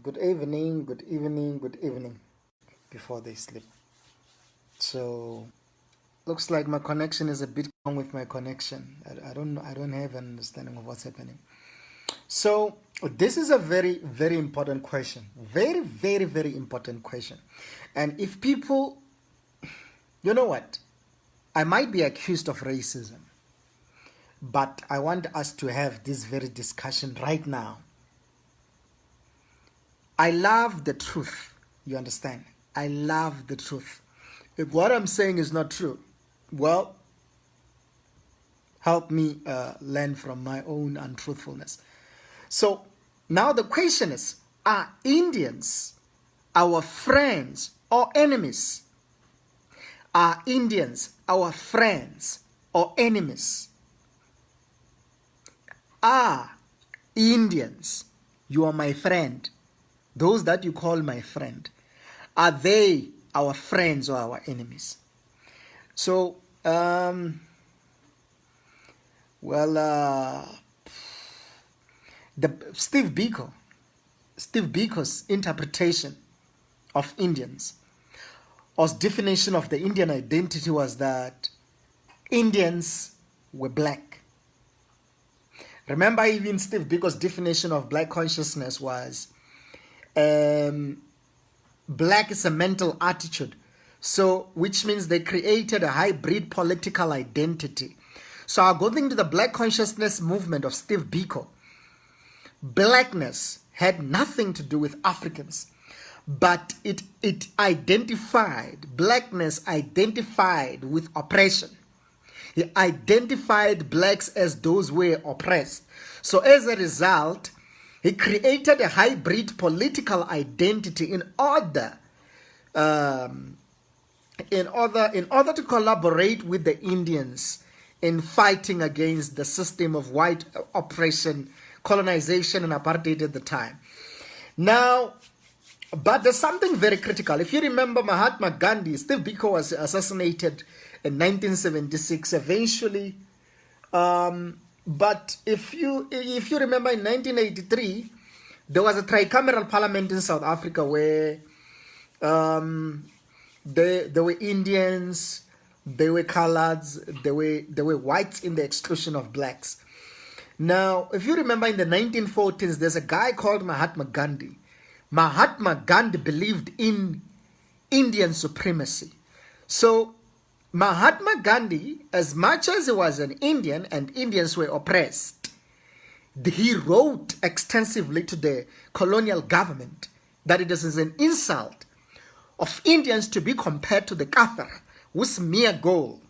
Good evening, good evening, good evening before they sleep. So looks like my connection is a bit wrong with my connection. I don't have an understanding of what's happening. So this is a very, very important question. Very, very, very important question. And if people, you know what? I might be accused of racism, but I want us to have this very discussion right now. I love the truth. You understand? I love the truth. If what I'm saying is not true, well, help me learn from my own untruthfulness. So now the question is, are Indians our friends or enemies? Are Indians our friends or enemies? Are Indians, you are my friend, those that you call my friend, are they our friends or our enemies? So, the Steve Biko's interpretation of Indians, or definition of the Indian identity, was that Indians were black. Remember, even Steve Biko's definition of black consciousness was black is a mental attitude. So, which means they created a hybrid political identity. So, according to the black consciousness movement of Steve Biko, blackness had nothing to do with Africans, but it identified, blackness identified with oppression. He identified blacks as those who were oppressed. So as a result, he created a hybrid political identity in order to collaborate with the Indians in fighting against the system of white oppression, colonization, and apartheid at the time. Now, but there's something very critical. If you remember Mahatma Gandhi, Steve Biko was assassinated in 1976 eventually. But if you remember, in 1983, there was a tricameral parliament in South Africa where there were Indians, there were coloreds, there were whites in the exclusion of blacks. Now, if you remember, in the 1940s, there's a guy called Mahatma Gandhi. Mahatma Gandhi believed in Indian supremacy. So Mahatma Gandhi, as much as he was an Indian and Indians were oppressed, he wrote extensively to the colonial government that it is an insult of Indians to be compared to the Kafir, whose mere goal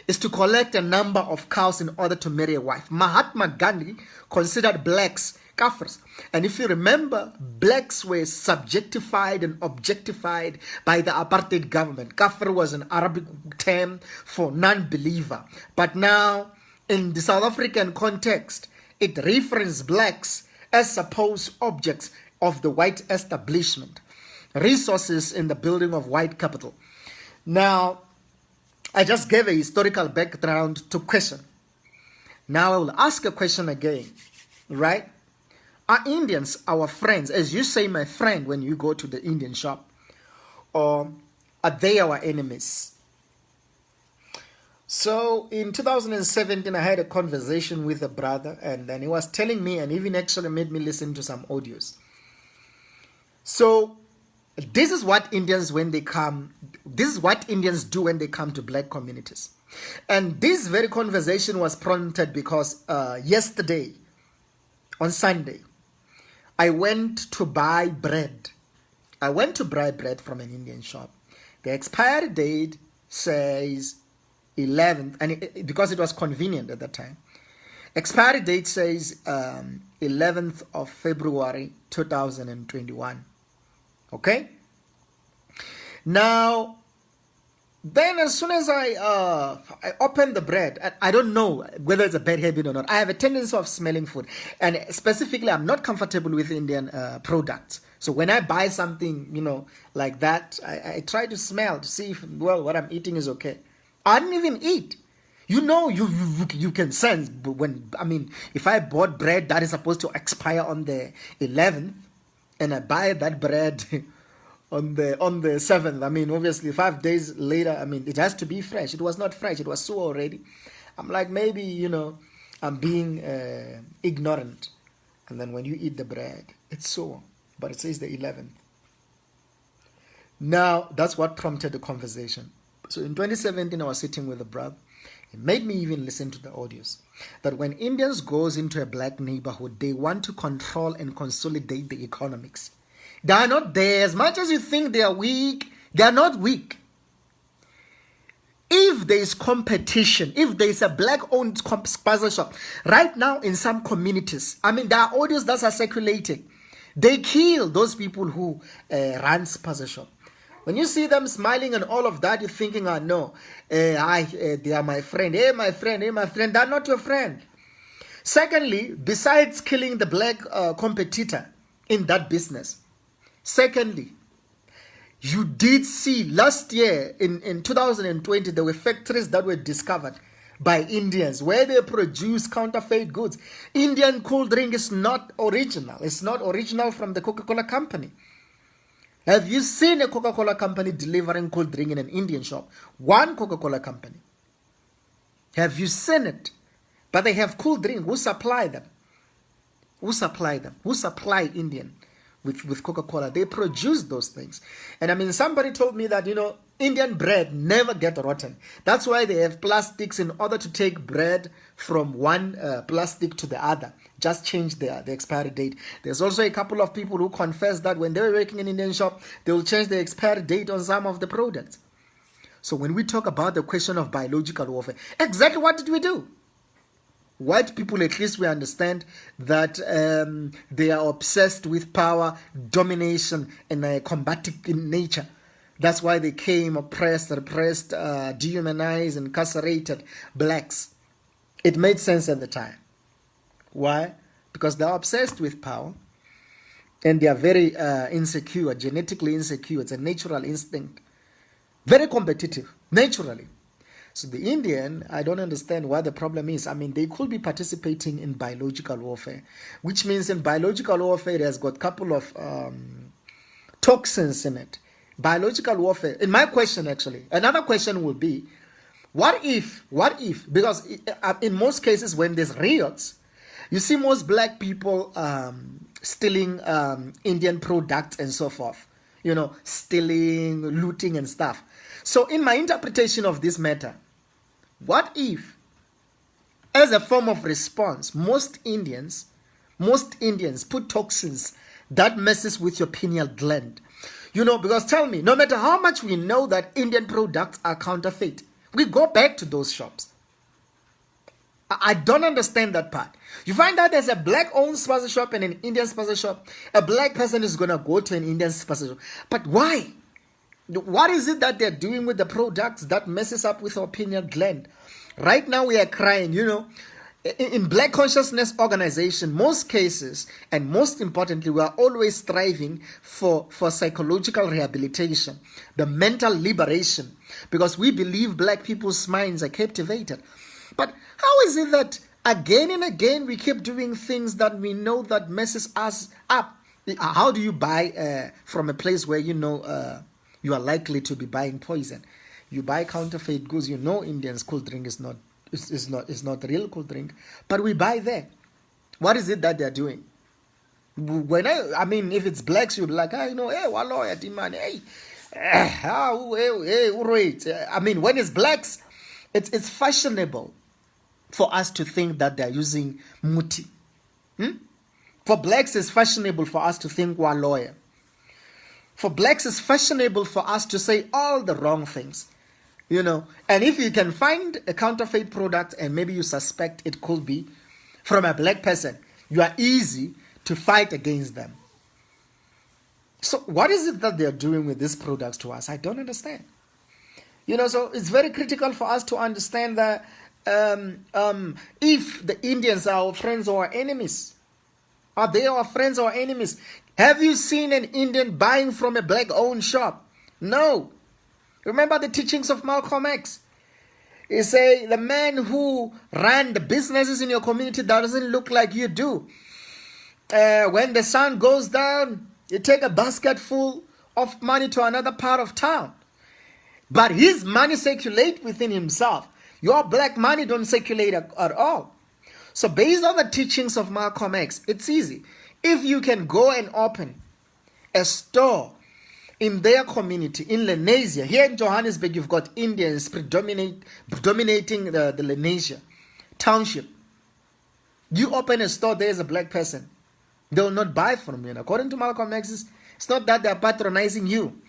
is to collect a number of cows in order to marry a wife. Mahatma Gandhi considered blacks Kafirs. And if you remember, blacks were subjectified and objectified by the apartheid government. Kafir was an Arabic term for non-believer. But now, in the South African context, it references blacks as supposed objects of the white establishment, resources in the building of white capital. Now, I just gave a historical background to question. Now I will ask a question again, right? Are Indians our friends, as you say, my friend, when you go to the Indian shop? Or are they our enemies? So in 2017, I had a conversation with a brother, and then he was telling me, and even actually made me listen to some audios. So this is what Indians do when they come to black communities. And this very conversation was prompted because yesterday, on Sunday, I went to buy bread. I went to buy bread from an Indian shop. The expiry date says 11th, and because it was convenient at that time. Expiry date says 11th of February 2021. Okay? Now, then as soon as I open the bread, I don't know whether it's a bad habit or not. I have a tendency of smelling food. And specifically, I'm not comfortable with Indian products. So when I buy something, like that, I try to smell to see if, what I'm eating is okay. I didn't even eat. You can sense if I bought bread that is supposed to expire on the 11th, and I buy that bread on the 7th. I mean, obviously 5 days later, I mean, it has to be fresh. It was not fresh, it was sour already. I'm like, maybe, I'm being ignorant. And then when you eat the bread, it's sour, but it says the 11th. Now, that's what prompted the conversation. So in 2017, I was sitting with a brother. It made me even listen to the audios. That when Indians goes into a black neighborhood, they want to control and consolidate the economics. They are not there. As much as you think they are weak, they are not weak. If there is competition, if there is a black-owned spaza shop, right now in some communities, I mean, there are audios that are circulating. They kill those people who run spaza shop. When you see them smiling and all of that, you're thinking, oh no, they are my friend. Hey, my friend, hey, my friend. They're not your friend. Secondly, besides killing the black competitor in that business, secondly, you did see last year in 2020, there were factories that were discovered by Indians where they produce counterfeit goods. Indian cold drink is not original. It's not original from the Coca-Cola company. Have you seen a Coca-Cola company delivering cold drink in an Indian shop? One Coca-Cola company. Have you seen it? But they have cool drink. Who supply them? Who supply them? Who supply Indian with Coca-Cola? They produce those things. And I mean, somebody told me that, Indian bread never get rotten. That's why they have plastics in order to take bread from one plastic to the other. Just change the expiry date. There's also a couple of people who confess that when they were working in an Indian shop, they will change the expiry date on some of the products. So when we talk about the question of biological warfare, exactly what did we do? White people, at least we understand that they are obsessed with power, domination, and combative in nature. That's why they came, oppressed, repressed, dehumanized, incarcerated blacks. It made sense at the time. Why? Because they are obsessed with power and they are very insecure, genetically insecure. It's a natural instinct. Very competitive, naturally. So the Indian, I don't understand what the problem is. I mean, they could be participating in biological warfare, which means in biological warfare, it has got a couple of toxins in it. Biological warfare, in my question actually, another question will be, what if, because in most cases when there's riots, you see most black people stealing Indian products and so forth, stealing, looting and stuff. So in my interpretation of this matter, what if, as a form of response, most Indians put toxins that messes with your pineal gland? Because tell me, no matter how much we know that Indian products are counterfeit, we go back to those shops. I don't understand that part. You find out there's a black-owned spaza shop and an Indian spaza shop. A black person is going to go to an Indian spaza shop. But why? What is it that they're doing with the products that messes up with our pineal gland? Right now we are crying, in Black Consciousness Organization, most cases, and most importantly, we are always striving for psychological rehabilitation, the mental liberation, because we believe black people's minds are captivated. But how is it that again and again we keep doing things that we know that messes us up? How do you buy from a place where you are likely to be buying poison? You buy counterfeit goods. Indians cold drink is not real cold drink, but we buy there. What is it that they're doing? When I mean, if it's blacks, you'll be like, hey, waloya demand, hey, wait. I mean, when it's blacks, it's fashionable for us to think that they're using muti. For blacks, it's fashionable for us to think we're lawyer. For blacks, it's fashionable for us to say all the wrong things. And if you can find a counterfeit product and maybe you suspect it could be from a black person, you are easy to fight against them. So what is it that they're doing with these products to us? I don't understand. So it's very critical for us to understand that if the Indians are our friends or our enemies. Are they our friends or enemies? Have you seen an Indian buying from a black-owned shop? No. Remember the teachings of Malcolm X? He say the man who ran the businesses in your community that doesn't look like you do. When the sun goes down, You take a basket full of money to another part of town. But his money circulate within himself. Your black money don't circulate at all. So based on the teachings of Malcolm X, it's easy. If you can go and open a store in their community, in Lenasia, here in Johannesburg, you've got Indians dominating the Lenasia township. You open a store, there's a black person. They will not buy from you. And according to Malcolm X, it's not that they're patronizing you.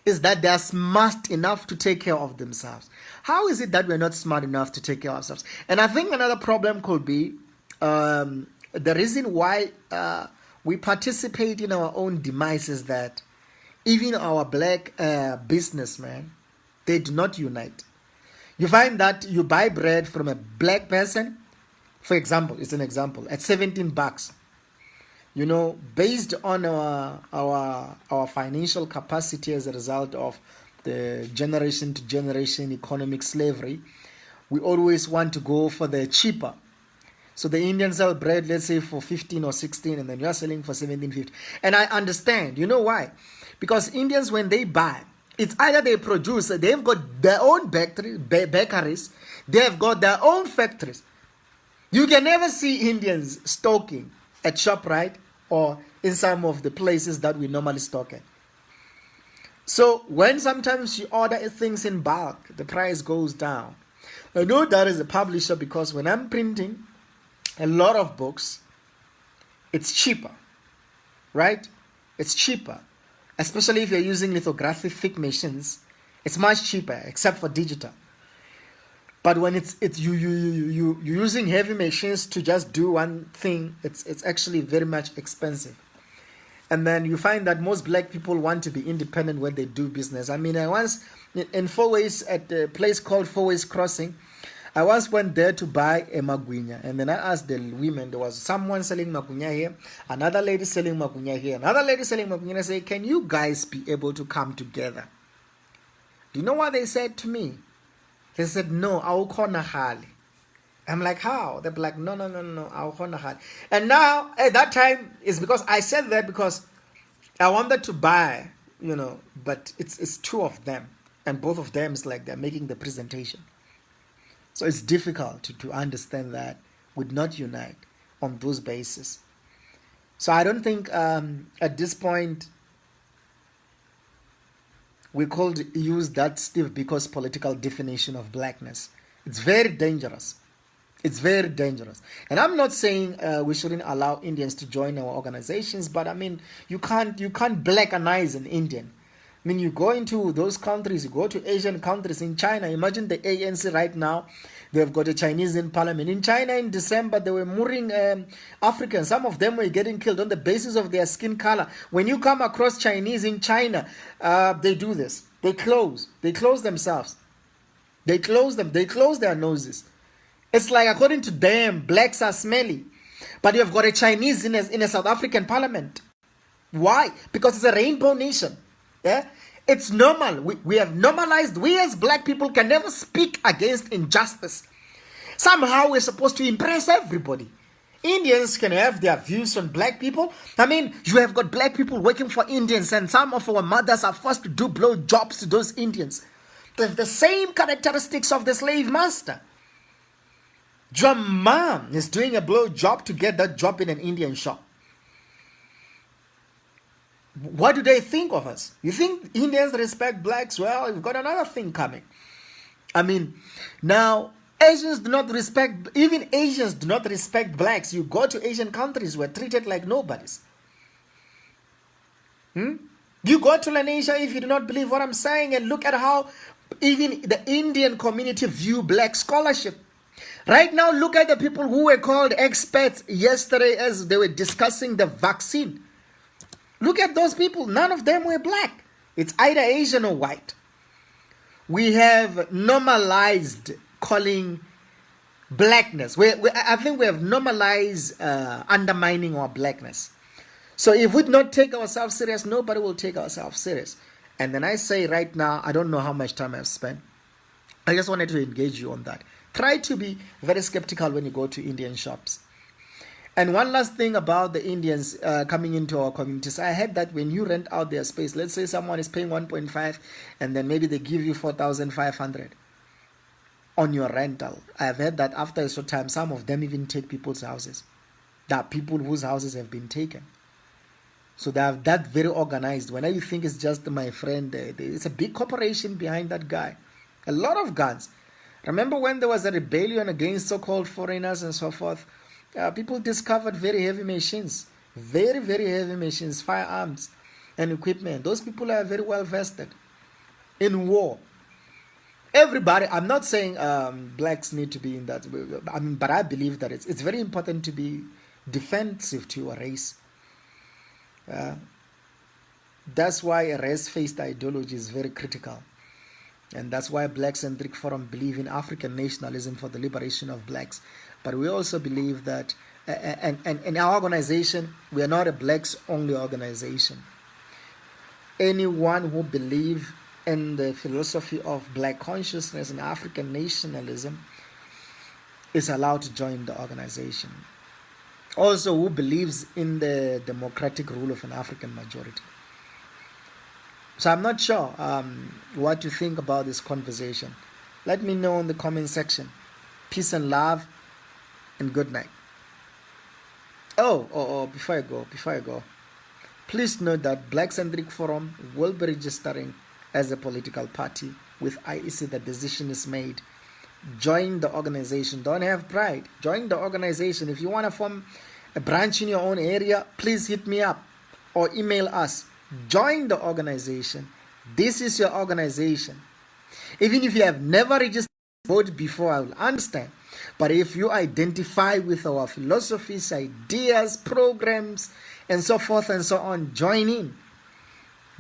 It's that they're smart enough to take care of themselves. How is it that we're not smart enough to take care of ourselves? And I think another problem could be the reason why we participate in our own demise is that even our black businessmen, they do not unite. You find that you buy bread from a black person, for example, it's an example, at $17. You know, based on our financial capacity as a result of the generation to generation economic slavery, we always want to go for the cheaper. So the Indians sell bread, let's say for 15 or 16, and then you are selling for 17.50. And I understand. You know why? Because Indians, when they buy, it's either they produce, they've got their own bakeries, they've got their own factories. You can never see Indians stocking at ShopRite or in some of the places that we normally stock at. So when sometimes you order things in bulk, the price goes down. I know that as a publisher because when I'm printing a lot of books, it's cheaper, right? It's cheaper, especially if you're using lithographic machines. It's much cheaper, except for digital. But when it's you using heavy machines to just do one thing, it's actually very much expensive. And then you find that most black people want to be independent when they do business. I mean, I once in Fourways at a place called Fourways Crossing, I once went there to buy a magunya, and then I asked the women, there was someone selling magunya here, another lady selling magunya here, another lady selling magunya, and I said, can you guys be able to come together? Do you know what they said to me? They said, no, I'll call Nahali. I'm like, how? They're like, no, I'll call Nahali. And now, at that time, it's because I said that because I wanted to buy, you know, but it's two of them. And both of them is like they're making the presentation. So it's difficult to understand that would not unite on those bases. So I don't think at this point we could use that Steve Biko's political definition of blackness. It's very dangerous. It's very dangerous. And I'm not saying we shouldn't allow Indians to join our organizations, but I mean, you can't blackanize an Indian. I mean, you go into those countries, you go to Asian countries, in China, imagine the ANC right now, they've got a Chinese in parliament. In China in December, they were murdering Africans. Some of them were getting killed on the basis of their skin color. When you come across Chinese in China, they do this. They close themselves. They close their noses. It's like, according to them, blacks are smelly. But you've got a Chinese in a South African parliament. Why? Because it's a rainbow nation. Yeah, it's normal. We have normalized. We as black people can never speak against injustice. Somehow we're supposed to impress everybody. Indians can have their views on black people. I mean, you have got black people working for Indians, and some of our mothers are forced to do blow jobs to those Indians. They have the same characteristics of the slave master. Your mom is doing a blow job to get that job in an Indian shop. What do they think of us? You think Indians respect blacks? Well, you've got another thing coming. I mean, now, Asians do not respect, even Asians do not respect blacks. You go to Asian countries, we're treated like nobodies. You go to Lenasia if you do not believe what I'm saying, and look at how even the Indian community view black scholarship. Right now, look at the people who were called experts yesterday as they were discussing the vaccine. Look at those people. None of them were black. It's either Asian or white. We have normalized calling blackness. I think we have normalized undermining our blackness. So if we do not take ourselves serious, nobody will take ourselves serious. And then I say right now, I don't know how much time I've spent. I just wanted to engage you on that. Try to be very skeptical when you go to Indian shops. And one last thing about the Indians coming into our communities. I heard that when you rent out their space, let's say someone is paying 1.5 and then maybe they give you 4,500 on your rental. I've heard that after a short time, some of them even take people's houses. There are people whose houses have been taken. So they are that very organized. When you think it's just my friend, it's a big corporation behind that guy. A lot of guns. Remember when there was a rebellion against so-called foreigners and so forth? People discovered very heavy machines. Very, very heavy machines, firearms and equipment. Those people are very well vested in war. Everybody, I'm not saying blacks need to be in that. I mean, but I believe that it's very important to be defensive to your race. That's why a race-based ideology is very critical. And that's why Black Centric Forum believe in African nationalism for the liberation of blacks. But we also believe that, and in our organization, we are not a blacks-only organization. Anyone who believes in the philosophy of black consciousness and African nationalism is allowed to join the organization. Also, who believes in the democratic rule of an African majority. So I'm not sure what you think about this conversation. Let me know in the comment section. Peace and love, and good night. Before I go, please note that Black Centric Forum will be registering as a political party with IEC. The decision is made. Join the organization. Don't have pride. Join the organization. If you want to form a branch in your own area, please hit me up or email us. Join the organization. This is your organization. Even if you have never registered to vote before, I will understand. But if you identify with our philosophies, ideas, programs, and so forth and so on, join in.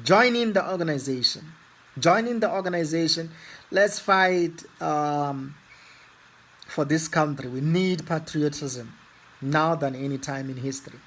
Join in the organization. Join in the organization. Let's fight for this country. We need patriotism now than any time in history.